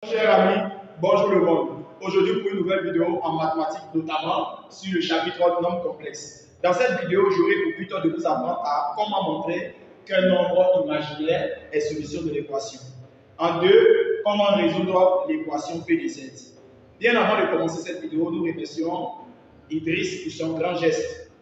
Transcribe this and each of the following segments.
Chers amis, bonjour le monde. Aujourd'hui pour une nouvelle vidéo en mathématiques, notamment sur le chapitre nombre complexe. Dans cette vidéo, j'aurai pour but de vous apprendre à comment montrer qu'un nombre imaginaire est solution de l'équation. En deux, comment résoudre l'équation P de Z. Bien avant de commencer cette vidéo, nous remercions Idriss pour son grand geste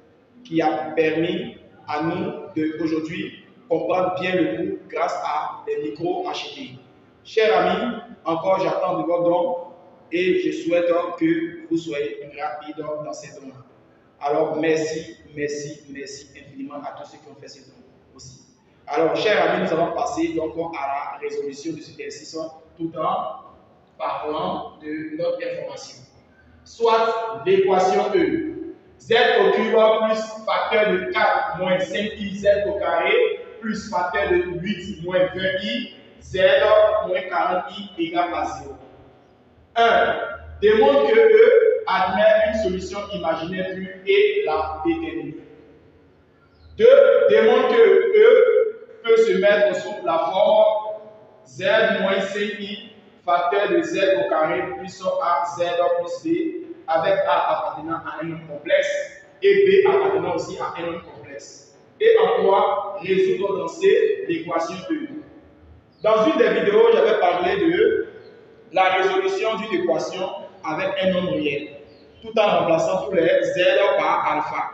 qui a permis à nous d'aujourd'hui comprendre bien le cours grâce à des micros achetés. Chers amis, encore j'attends de vos dons et je souhaite que vous soyez rapides dans ces dons. Alors merci infiniment à tous ceux qui ont fait ces dons aussi. Alors chers amis, nous allons passer donc à la résolution de cet exercice tout en parlant de notre information. Soit l'équation E, z au cube plus facteur de 4 moins 5i z au carré plus facteur de 8 moins 20i z moins 40i égale à 0. 1. Démontre que E admet une solution imaginaire pure et la détermine. 2. Démontre que E peut se mettre sous la forme z moins 5i facteur de z au carré plus a z plus b avec a appartenant à un nombre complexe et b appartenant aussi à un nombre complexe. Et en 3, résoudre dans C l'équation E. Dans une des vidéos, j'avais parlé de la résolution d'une équation avec un nombre réel, tout en remplaçant tous les z par alpha.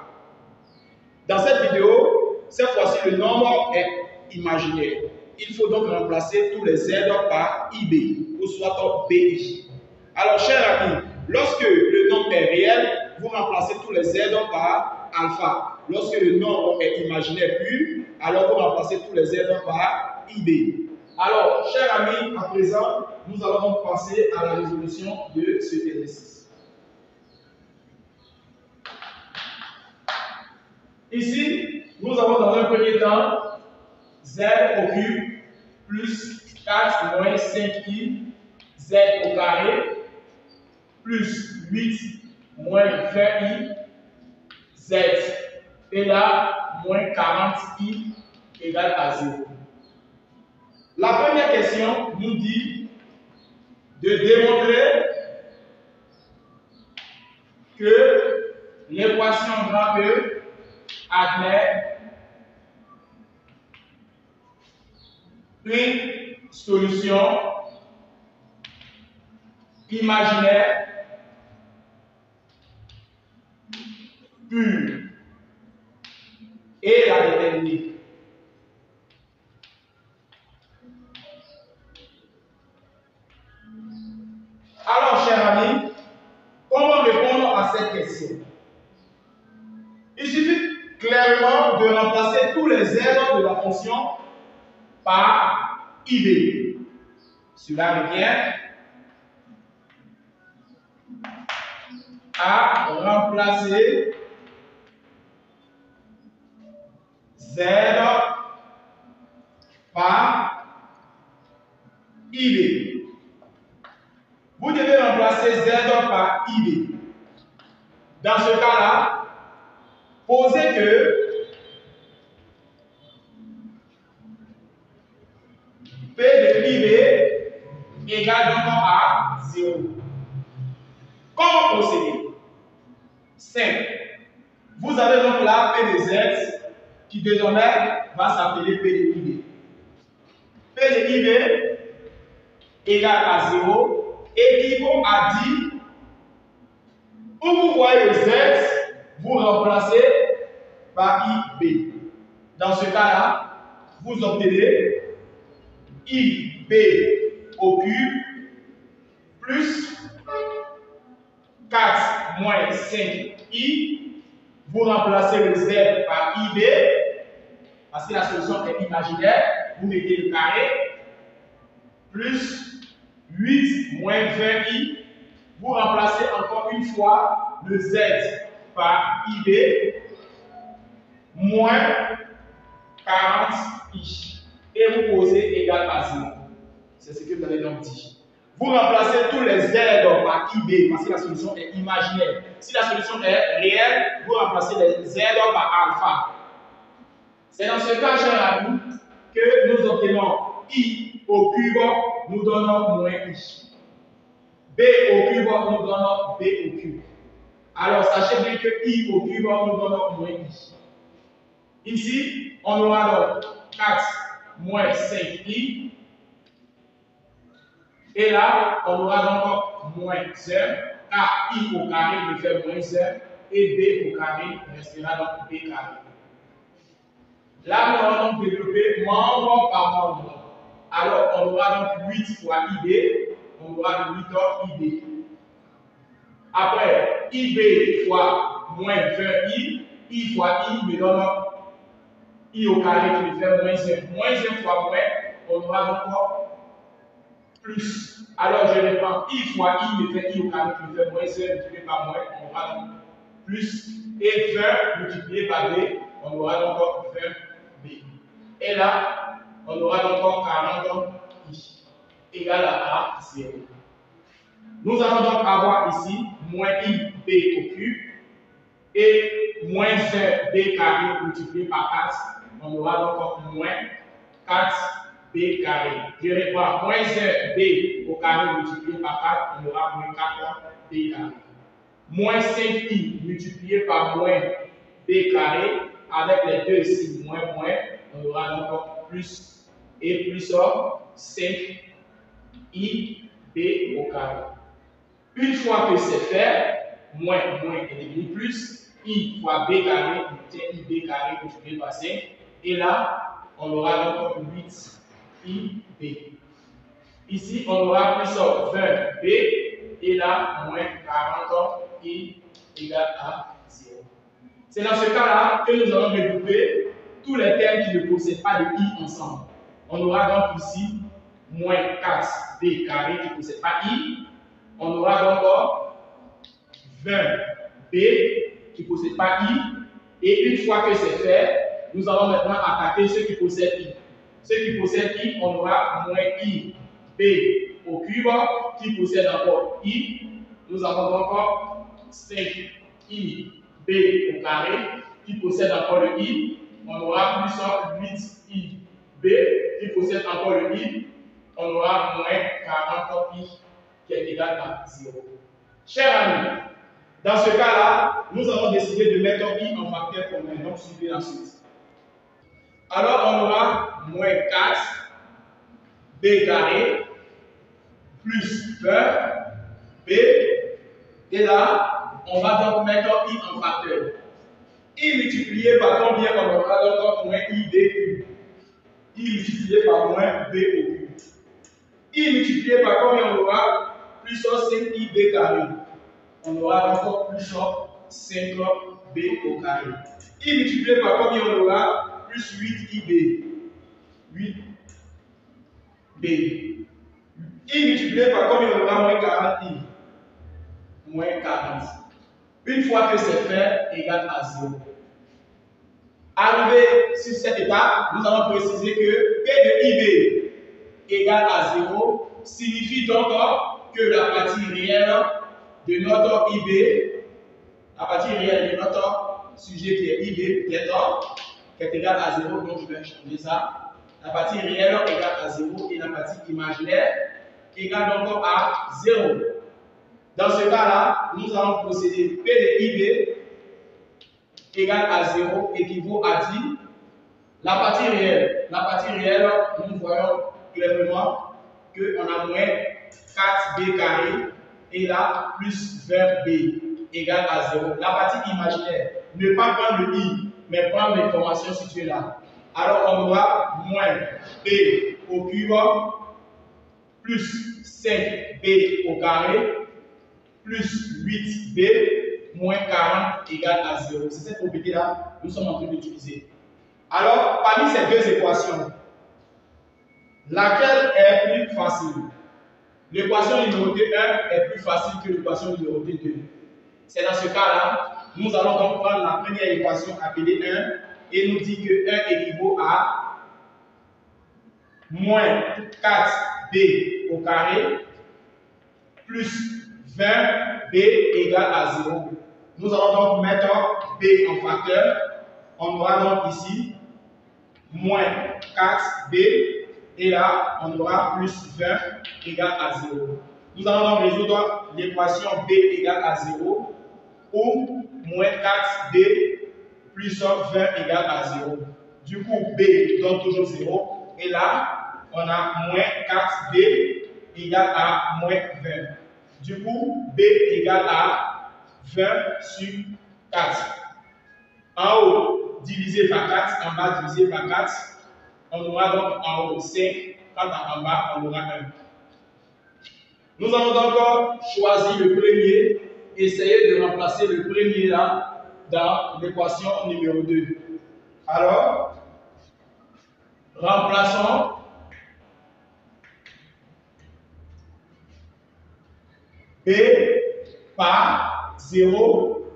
Dans cette vidéo, cette fois-ci, le nombre est imaginaire. Il faut donc remplacer tous les z par ib, ou soit bij. Alors, chers amis, lorsque le nombre est réel, vous remplacez tous les z par alpha. Lorsque le nombre est imaginaire pur, alors vous remplacez tous les z par ib. Alors, chers amis, à présent, nous allons donc passer à la résolution de cet exercice. Ici, nous avons dans un premier temps z au cube plus 4 moins 5i z au carré plus 8 moins 20i z et là moins 40i égale à 0. La première question nous dit de démontrer que l'équation grand E admet une solution imaginaire pure et la déterminer. Alors, chers amis, comment répondre à cette question? Il suffit clairement de remplacer tous les z de la fonction par ib. Cela revient à remplacer z par ib. Vous devez remplacer z par ib. Dans ce cas-là, posez que P de ib égale donc à 0. Comment procéder? Simple. Vous avez donc là P de z qui désormais va s'appeler P de ib. P de ib égale à 0 équivaut à 10. Où vous voyez le z, vous remplacez par ib. Dans ce cas-là, vous obtenez ib au cube plus 4 moins 5i. Vous remplacez le z par ib parce que la solution est imaginaire. Vous mettez le carré plus 8 moins 20i. Vous remplacez encore une fois le z par ib moins 40i et vous posez égal à 0. C'est ce que vous avez donc dit. Vous remplacez tous les z par ib parce que la solution est imaginaire. Si la solution est réelle, vous remplacez les z par alpha. C'est dans ce cas, chers amis, que nous obtenons i au cube, nous donnons moins i. B au cube nous donne B au cube. Alors, sachez bien que I au cube nous donne moins I. Ici, on aura donc 4 moins 5i. Et là, on aura donc moins 1, car I au carré me fait moins 1, et B au carré restera donc B carré. Là, nous allons donc développer membre par membre. Alors, on aura donc 8 fois IB, on aura 8 IB. Après, IB fois moins 20I, I fois I me donne I au carré qui me fait moins 1. Moins 1 fois moins, on aura donc plus. Alors, je reprends I fois I me fait I au carré qui me fait moins 1 multiplié par moins, on aura donc plus. Et 20 multiplié par B, on aura donc 20B. Et là, on aura donc 40 I égale à 0. Nous allons donc avoir ici moins I B au cube et moins 1 B carré multiplié par 4. On aura donc moins 4 B carré. Je reprends moins 1 B au carré multiplié par 4. On aura moins 4 B carré. Moins 5I multiplié par moins B carré avec les deux signes moins moins. On aura donc plus et plus 5I B au carré. Une fois que c'est fait, moins est devenu plus, I fois B carré, I B carré multiplié par 5. Et là, on aura donc 8 I B. Ici, on aura plus 20 B. Et là, moins 40 I égale à 0. C'est dans ce cas-là que nous allons regrouper tous les termes qui ne possèdent pas de I ensemble. On aura donc ici moins 4 B carré qui ne possède pas I. On aura donc 20 B qui ne possède pas I. Et une fois que c'est fait, nous allons maintenant attaquer ceux qui possèdent I. Ceux qui possèdent I, on aura moins I B au cube qui possède encore I. Nous avons donc 5 I B au carré qui possède encore le I. On aura plus 8 I B qui possède encore le I. On aura moins 40 I qui est égal à 0. Chers amis, dans ce cas-là, nous allons décider de mettre I en facteur commun. Donc, suivez la suite. Alors, on aura moins 4 B carré plus 20 B. Et là, on va donc mettre I en facteur. I multiplié par combien? On aura donc moins I B cube. I multiplié par moins B au cube. I multiplié par combien? On aura plus 5I B carré. On aura encore plus 5 B au carré. I multiplié par combien? On aura plus 8IB. 8B. I multiplié par combien? On aura moins 40I. Moins 40. Une fois que c'est fait, égal à 0. Arrivé sur cette étape, nous allons préciser que P de IB égale à 0 signifie donc que la partie réelle de notre IB, la partie réelle de notre sujet qui est IB, qui est égal à 0, donc je vais changer ça. La partie réelle égale à 0 et la partie imaginaire égale donc à 0. Dans ce cas-là, nous allons procéder P de IB égale à 0 équivaut à 10. La partie réelle, nous voyons clairement qu'on a moins 4B carré et là plus 20B égale à 0. La partie imaginaire, ne pas prendre le I, mais prendre l'information située là. Alors on aura moins B au cube plus 5B au carré plus 8B moins 40 égale à 0. C'est cette propriété-là que nous sommes en train d'utiliser. Alors, parmi ces deux équations, laquelle est plus facile? L'équation numérotée 1 est plus facile que l'équation numérotée 2. C'est dans ce cas-là, nous allons donc prendre la première équation appelée 1 et nous dit que 1 équivaut à moins 4B au carré plus 20B égale à 0. Nous allons donc mettre B en facteur. On aura donc ici moins 4B et là on aura plus 20 égale à 0. Nous allons donc résoudre l'équation B égale à 0 ou moins 4B plus 20 égale à 0. Du coup, B donne toujours 0. Et là, on a moins 4B égale à moins 20. Du coup, B égale à 20 sur 4. En haut, divisé par 4, en bas, divisé par 4. On aura donc en haut 5, quand en bas, on aura 1. Nous allons donc choisir le premier, essayer de remplacer le premier là dans l'équation numéro 2. Alors, remplaçons B par 0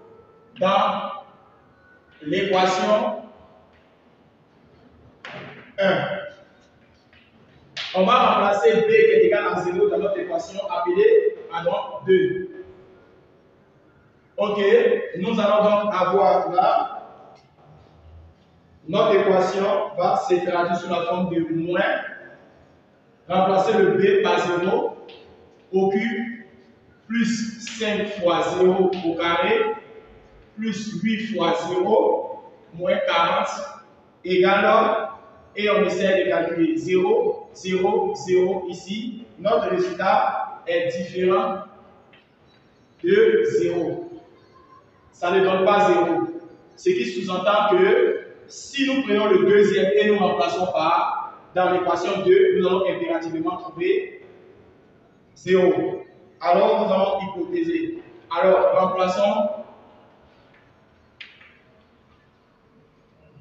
dans l'équation 1. On va remplacer B qui est égal à 0 dans notre équation appelée alors 2. Ok, nous allons donc avoir là, notre équation va se traduire sous la forme de moins, remplacer le B par 0 au cube, plus 5 fois 0 au carré, plus 8 fois 0, moins 40, égale, et on essaie de calculer 0, 0, 0 ici. Notre résultat est différent de 0. Ça ne donne pas 0. Ce qui sous-entend que si nous prenons le deuxième et nous remplaçons par, dans l'équation 2, nous allons impérativement trouver 0. Alors nous allons hypothéser. Alors remplaçons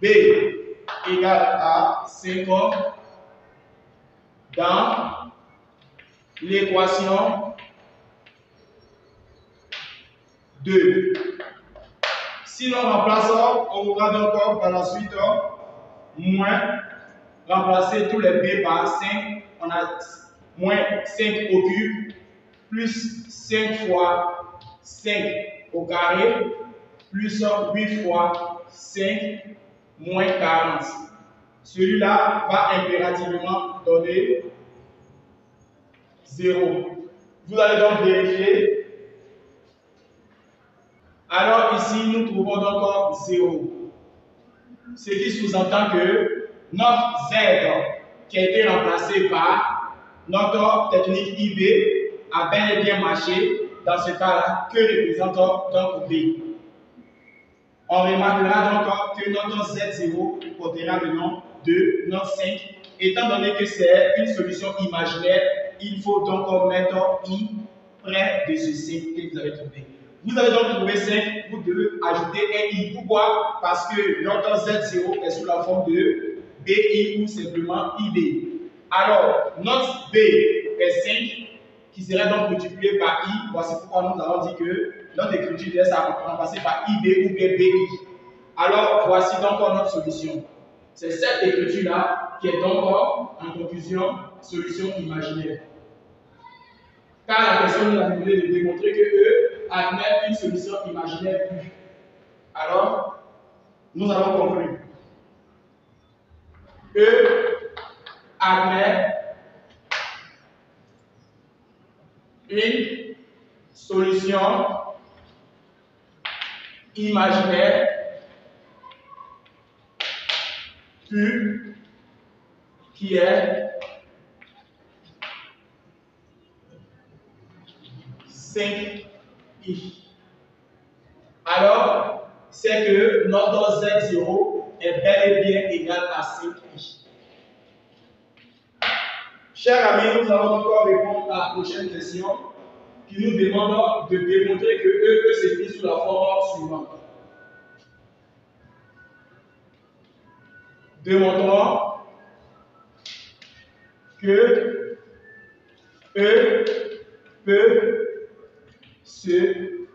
B égale à 50 dans l'équation 2. Si nous remplaçons, on aura donc par la suite moins, remplacer tous les B par 5, on a moins 5 au cube, plus 5 fois 5 au carré, plus 8 fois 5, moins 40. Celui-là va impérativement donner 0. Vous allez donc vérifier. Alors ici, nous trouvons donc 0. Ce qui sous-entend que notre Z qui a été remplacé par notre technique IB a bel et bien marché. Dans ce cas-là, que représente donc B? On remarquera donc que notre Z0 portera le nom de notre 5. Étant donné que c'est une solution imaginaire, il faut donc mettre I près de ce 5 que vous avez trouvé. Vous allez donc trouver 5, vous devez ajouter un I. Pourquoi? Parce que notre Z0 est sous la forme de BI ou simplement IB. Alors, notre B est 5, qui serait donc multiplié par I. Voici pourquoi nous avons dit que notre écriture laisse à remplacer par IB ou bien BI. Alors, voici donc notre solution. C'est cette écriture-là qui est donc en conclusion solution imaginaire. Car la question nous a demandé de démontrer que E admet une solution imaginaire plus. Alors, nous allons conclure. E admet une solution imaginaire Q qui est 5i. Alors, c'est que notre Z0 est bel et bien égal à 5i. Chers amis, nous allons encore répondre à la prochaine question qui nous demande de démontrer que E peut s'écrire sous la forme suivante. Démontrons que E peut se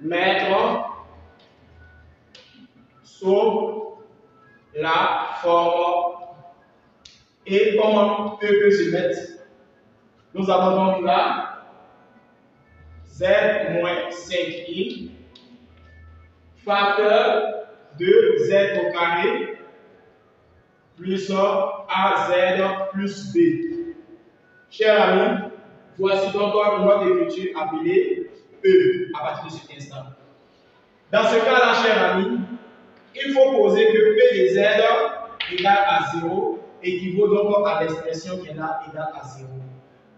mettre sous la forme. Et comment E peut se mettre? Nous avons donc là Z-5i facteur de Z au carré plus AZ plus B. Chers amis, voici donc notre écriture appelée E à partir de cet instant. Dans ce cas-là, chers amis, il faut poser que P de Z égale à 0 équivaut donc à l'expression qui est là égale à 0.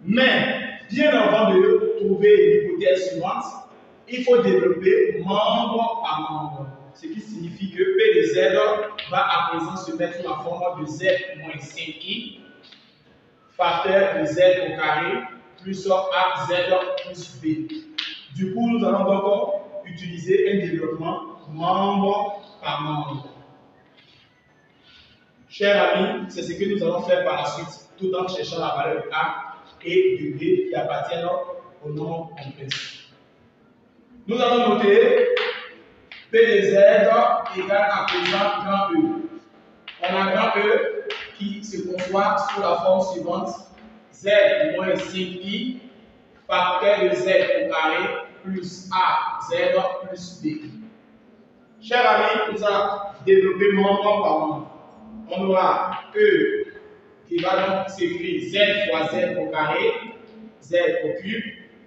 Mais, bien avant de trouver l'hypothèse suivante, il faut développer membre par membre. Ce qui signifie que P de Z va à présent se mettre sous la forme de Z moins 5i, facteur de Z au carré, plus AZ plus B. Du coup, nous allons donc utiliser un développement membre par membre. Chers amis, c'est ce que nous allons faire par la suite, tout en cherchant la valeur de A et de B qui appartiennent au nombre complexe. Nous allons noter P de Z égale à présent grand E. On a grand E qui se conçoit sous la forme suivante Z moins 5i facteur de Z au carré plus AZ plus B. Chers amis, nous allons développer membre par membre. On aura E qui va donc s'écrire Z fois Z au carré, Z au cube,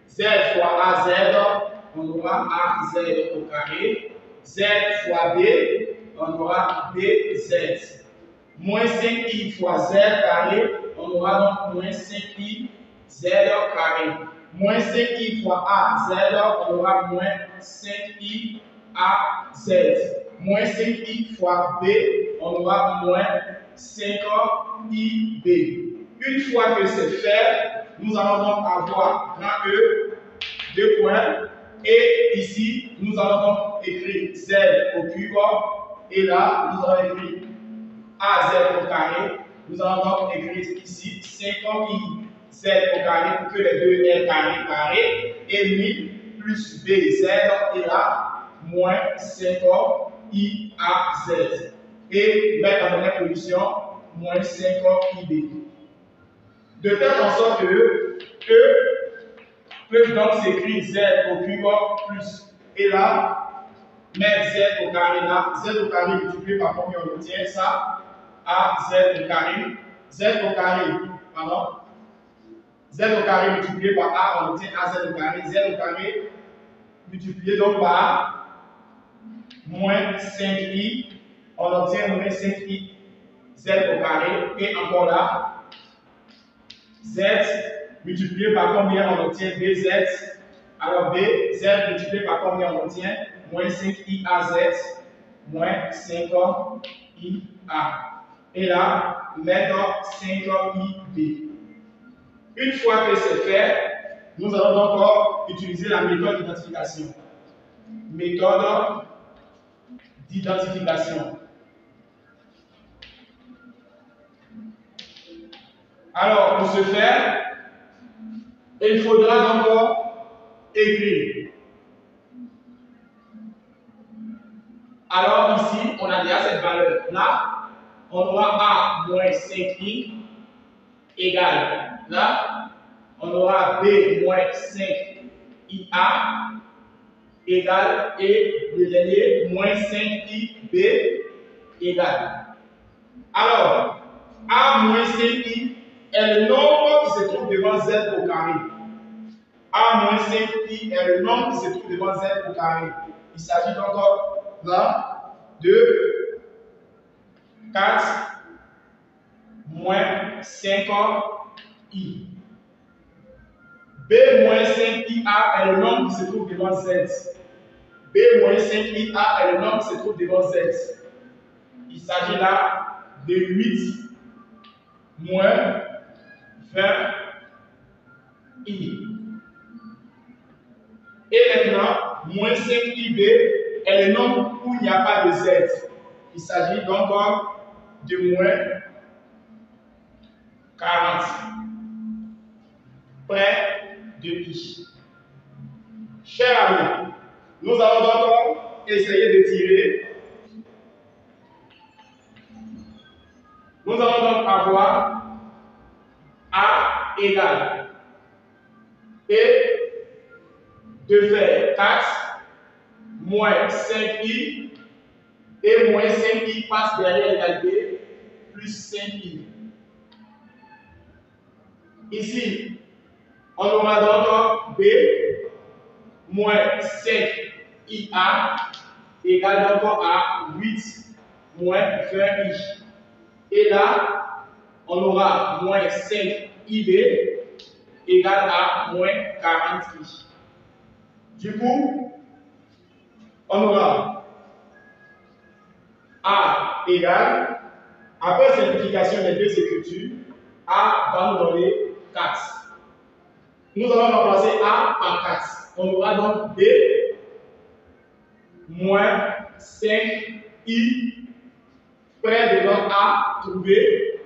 Z fois AZ, on aura AZ au carré, Z fois B, on aura BZ. Moins 5i fois Z carré, on aura donc moins 5i Z carré. Moins 5i fois AZ, on aura moins 5i AZ. Moins 5i fois B, on aura moins 5i B. Une fois que c'est fait, nous allons donc avoir grand E, 2 points, et ici, nous allons donc écrire Z au cube, et là, nous allons écrire AZ au carré. Nous allons donc écrire ici 5i Z au carré pour que les deux aient carré, et 1000 plus BZ, et là, moins 5i AZ. Et mettre en première position, moins 5i B. De telle en sorte que E peut donc s'écrire Z au cube plus, et là, mettre Z au carré là, Z au carré multiplié par combien on obtient ça? AZ au carré, Z au carré, pardon, Z au carré multiplié par A, on obtient AZ au carré, Z au carré multiplié donc par moins 5i, on obtient moins 5i Z au carré, et encore là, Z multiplié par combien on obtient BZ, alors B, Z multiplié par combien on obtient moins 5i AZ, moins 5i A. Et là, mettre 5i B. Une fois que c'est fait, nous allons donc utiliser la méthode d'identification. Méthode d'identification. Alors, pour ce faire, il faudra donc écrire. Alors ici, on a déjà cette valeur. Là, on aura A moins 5i égale. Là, on aura B moins 5IA égale, et le dernier moins 5IB égale. Alors, A moins 5i est le nombre qui se trouve devant Z au carré. A moins 5i est le nombre qui se trouve devant Z au carré. Il s'agit donc là 2, 4, moins 5i. B moins 5IA est le nombre qui se trouve devant Z. B moins 5IA est le nombre qui se trouve devant Z. Il s'agit là de 8 moins 20i. Et maintenant, moins 5ib est le nombre où il n'y a pas de Z. Il s'agit donc de moins 40. Près de I. Chers amis, nous allons donc essayer de tirer. Nous allons donc avoir A égale et de faire 4 moins 5i et moins 5i passe derrière l'égalité plus 5i. Ici, on aura donc B moins 5IA égale donc à 8 moins 20I. Et là, on aura moins 5IB égale à moins 40I. Du coup, on aura A égale, après simplification des deux écritures, A va nous donner 4. Nous allons remplacer A par 4. On aura donc B moins 5I près de notre A trouvé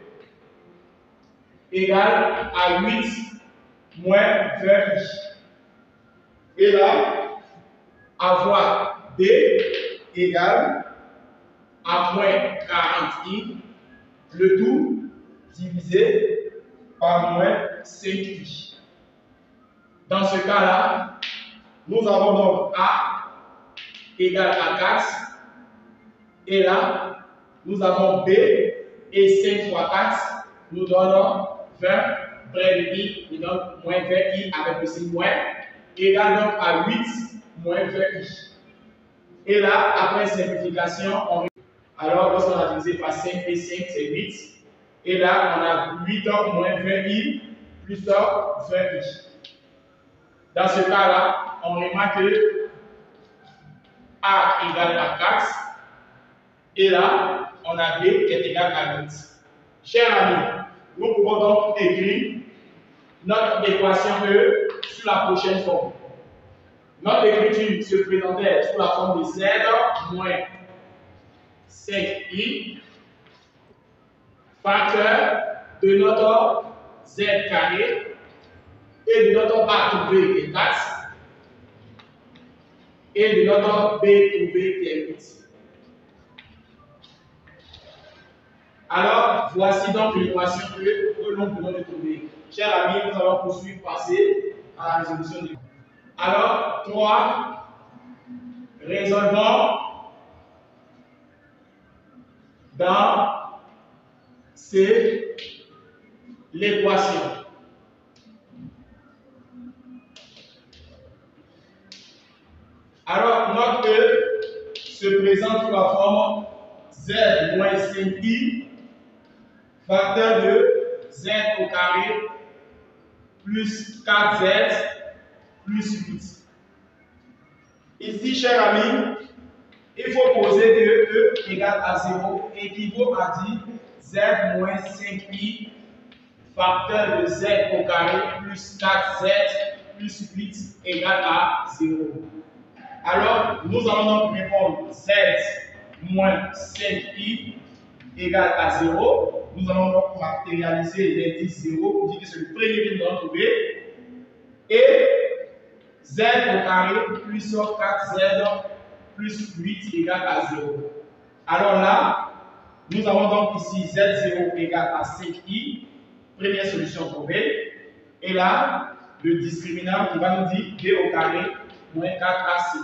égale à 8 moins 20I. Et là, avoir B égale à moins 40I, le tout divisé par moins 5I. Dans ce cas-là, nous avons donc A égale à 4. Et là, nous avons B et 5 fois 4 nous donne 20 près de I, et donc moins 20I avec le signe moins, égale donc à 8 moins 20I. Et là, après simplification, alors lorsqu'on a divisé par 5 et 5, c'est 8. Et là, on a 8 moins 20I plus 20I. Dans ce cas-là, on remarque que A égale à 4. Et là, on a B qui est égal à 8. Chers amis, nous pouvons donc écrire notre équation E sous la prochaine forme. Notre écriture se présentait sous la forme de Z moins 5I, facteur de notre Z carré et de notre A trouvé qui est 4 et de notre B trouvé qui est 8. Alors, voici donc l'équation que l'on peut trouver. Chers amis, nous allons poursuivre, passer à la résolution du. Alors, 3, résolvons dans l'équation. Alors, notre E se présente sous la forme Z moins 5I, facteur de Z au carré plus 4Z plus 8. Ici, chers amis, il faut poser que E égale à 0 équivaut à dire Z moins 5I facteur de Z au carré plus 4Z plus 8 égale à 0. Alors, nous allons donc répondre Z moins 5I égale à 0. Nous allons donc matérialiser l'indice 0 pour dire que c'est le premier que nous allons trouver. Et Z au carré plus 4Z plus 8 égale à 0. Alors là, nous avons donc ici Z0 égale à 5I. Première solution trouvée. Et là, le discriminant qui va nous dire B au carré moins 4AC.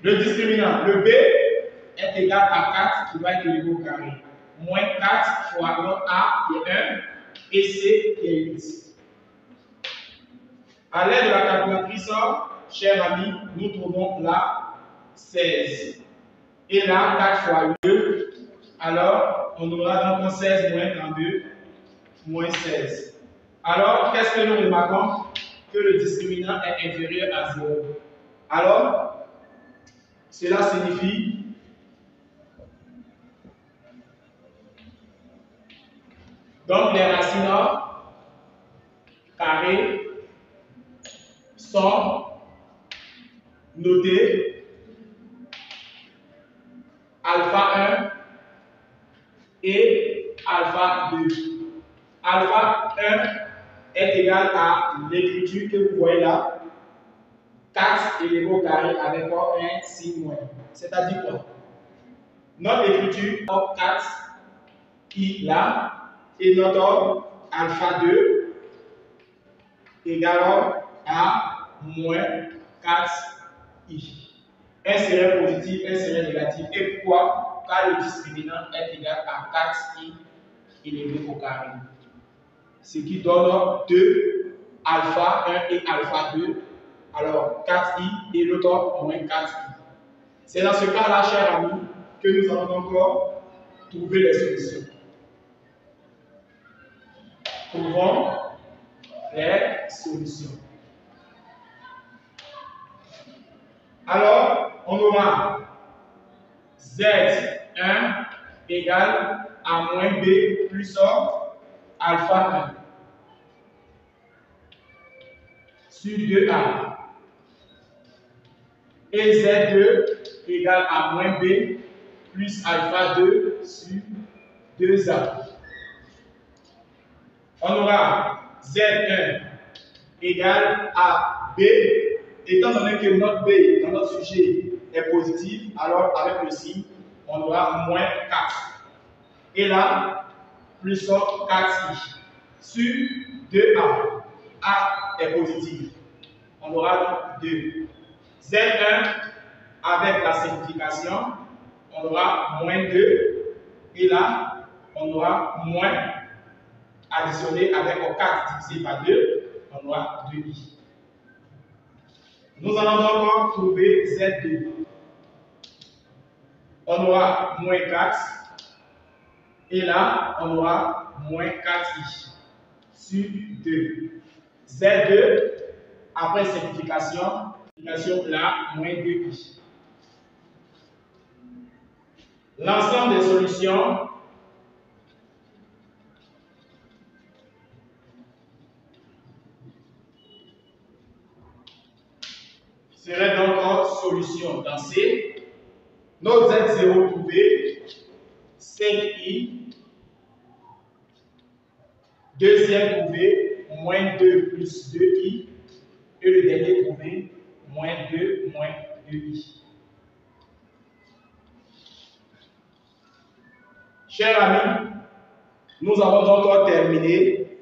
Le discriminant, le B est égal à 4 qui va être égal au carré. Moins 4 fois notre A qui est 1 et C qui est 8. À l'aide de la calculatrice, chers amis, nous trouvons là 16. Et là, 4 fois 2, alors on aura donc 16 moins 32 moins 16. Alors, qu'est-ce que nous remarquons? Que le discriminant est inférieur à 0. Alors, cela signifie donc les racines carrées sont notées alpha 1 et alpha 2. Alpha 1 est égal à l'écriture que vous voyez là, 4 élévé au carré avec un signe moins. C'est-à-dire quoi? Notre écriture 4 I là et notre alpha 2 égale à moins 4i. Un serait positif, un serait négatif. Et pourquoi? Car le discriminant est égal à 4i élevé au carré. ce qui donne 2 alpha 1 et alpha 2. Alors 4i et l'autre moins 4i. C'est dans ce cas-là, chers amis, que nous allons encore trouver les solutions. Trouvons les solutions. Alors, on aura Z1 égale à moins B plus alpha 1 sur 2A. Et Z2 égale à moins B plus alpha 2 sur 2A. On aura Z1 égale à B, étant donné que notre B dans notre sujet est positif, alors avec le signe, on aura moins 4. Et là, plus 4i sur 2A. A est positif. On aura donc 2. Z1 avec la simplification, on aura moins 2. Et là, on aura moins additionné avec 4 divisé par 2, on aura 2i. Nous allons donc trouver Z2. On aura moins 4. Et là, on aura moins 4i sur 2. Z2, après simplification, là, moins 2i. L'ensemble des solutions serait donc en solution dans C. Notre Z0 trouvé, 5i. Deuxième trouvé, moins 2 plus 2i. Et le dernier trouvé, moins 2 moins 2i. Chers amis, nous avons donc terminé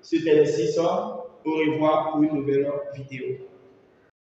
cet exercice. Au revoir pour une nouvelle vidéo.